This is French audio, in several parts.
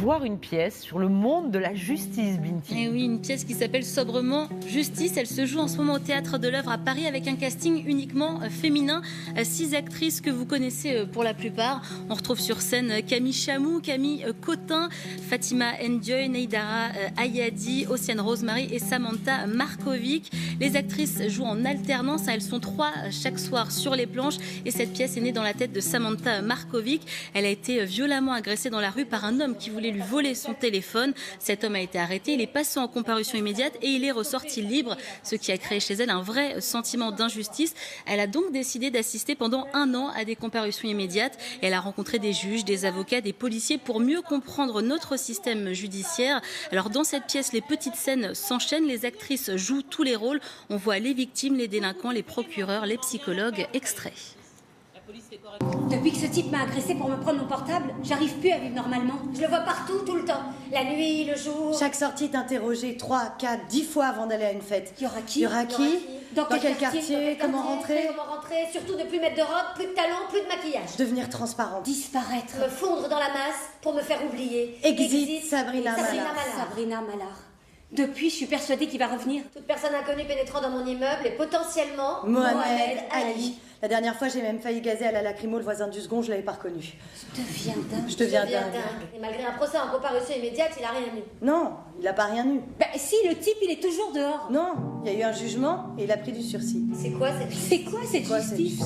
voir une pièce sur le monde de la justice, Binti. Et oui, une pièce qui s'appelle sobrement Justice. Elle se joue en ce moment au Théâtre de l'Œuvre à Paris avec un casting uniquement féminin. 6 actrices que vous connaissez pour la plupart. On retrouve sur scène Camille Chamou, Camille Cotin, Fatima Ndiaye, Neidara Ayadi, Ossiane Rosemary et Samantha Markovic. Les actrices jouent en alternance. Elles sont 3 chaque soir sur les planches. Et cette pièce est née dans la tête de Samantha Markovic. Elle a été violemment agressée dans la rue par un homme qui voulait lui voler son téléphone. Cet homme a été arrêté. Il est passé en comparution immédiate et il est ressorti libre, ce qui a créé chez elle un vrai sentiment d'injustice. Elle a donc décidé d'assister pendant 1 an à des comparutions immédiates. Elle a rencontré des juges, des avocats, des policiers pour mieux comprendre notre système judiciaire. Alors dans cette pièce, les petites scènes s'enchaînent. Les actrices jouent tous les rôles. On voit les victimes, les délinquants, les procureurs, les psychologues. Extrait. Depuis que ce type m'a agressé pour me prendre mon portable, j'arrive plus à vivre normalement. Je le vois partout, tout le temps. La nuit, le jour. Chaque sortie est interrogée 3, 4, 10 fois avant d'aller à une fête. Il y aura qui? Il y aura qui? Dans quel quartier? Comment rentrer? Surtout de plus mettre de robe, plus de talons, plus de maquillage. Devenir transparente. Disparaître. Me fondre dans la masse pour me faire oublier. Exit Sabrina Malard. Sabrina Malard. Depuis, je suis persuadée qu'il va revenir. Toute personne inconnue pénétrant dans mon immeuble est potentiellement Mohamed Ali. La dernière fois, j'ai même failli gazer à la lacrymo le voisin du second, je l'avais pas reconnu. Je deviens dingue. dingue. Et malgré un procès en comparution immédiate, il a rien eu. Non, il a pas rien eu. Bah si, le type, il est toujours dehors. Non, il y a eu un jugement et il a pris du sursis. C'est quoi cette justice?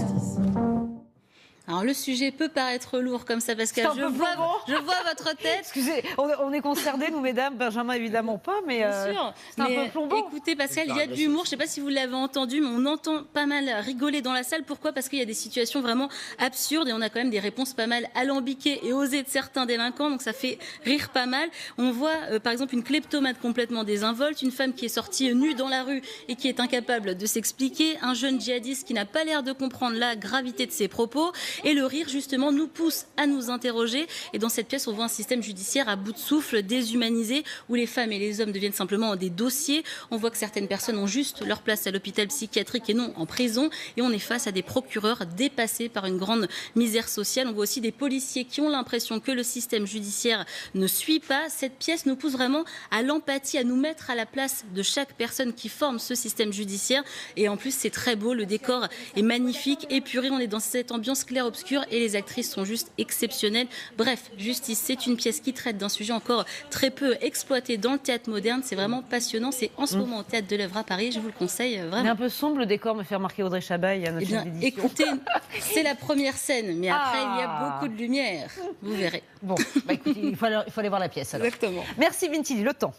Alors le sujet peut paraître lourd comme ça parce que je vois votre tête. Excusez, on est concernés, nous mesdames, Benjamin évidemment pas, mais c'est un peu plombant. Écoutez Pascal, il y a de l'humour, je ne sais pas si vous l'avez entendu, mais on entend pas mal rigoler dans la salle. Pourquoi? Parce qu'il y a des situations vraiment absurdes et on a quand même des réponses pas mal alambiquées et osées de certains délinquants, donc ça fait rire pas mal. On voit par exemple une kleptomate complètement désinvolte, une femme qui est sortie nue dans la rue et qui est incapable de s'expliquer, un jeune djihadiste qui n'a pas l'air de comprendre la gravité de ses propos. Et le rire, justement, nous pousse à nous interroger. Et dans cette pièce, on voit un système judiciaire à bout de souffle, déshumanisé, où les femmes et les hommes deviennent simplement des dossiers. On voit que certaines personnes ont juste leur place à l'hôpital psychiatrique et non en prison. Et on est face à des procureurs dépassés par une grande misère sociale. On voit aussi des policiers qui ont l'impression que le système judiciaire ne suit pas. Cette pièce nous pousse vraiment à l'empathie, à nous mettre à la place de chaque personne qui forme ce système judiciaire. Et en plus, c'est très beau. Le décor est magnifique, épuré. On est dans cette ambiance claire-obscure et les actrices sont juste exceptionnelles. Bref, Justice, c'est une pièce qui traite d'un sujet encore très peu exploité dans le théâtre moderne. C'est vraiment passionnant. C'est en ce moment au Théâtre de l'Œuvre à Paris. Je vous le conseille vraiment. Mais un peu sombre le décor, me fait remarquer Audrey Chabaille à notre chaîne d'édition. Écoutez, c'est la première scène, mais après il y a beaucoup de lumière. Vous verrez. Bon, écoutez, il faut aller voir la pièce alors. Exactement. Merci Binti, le temps.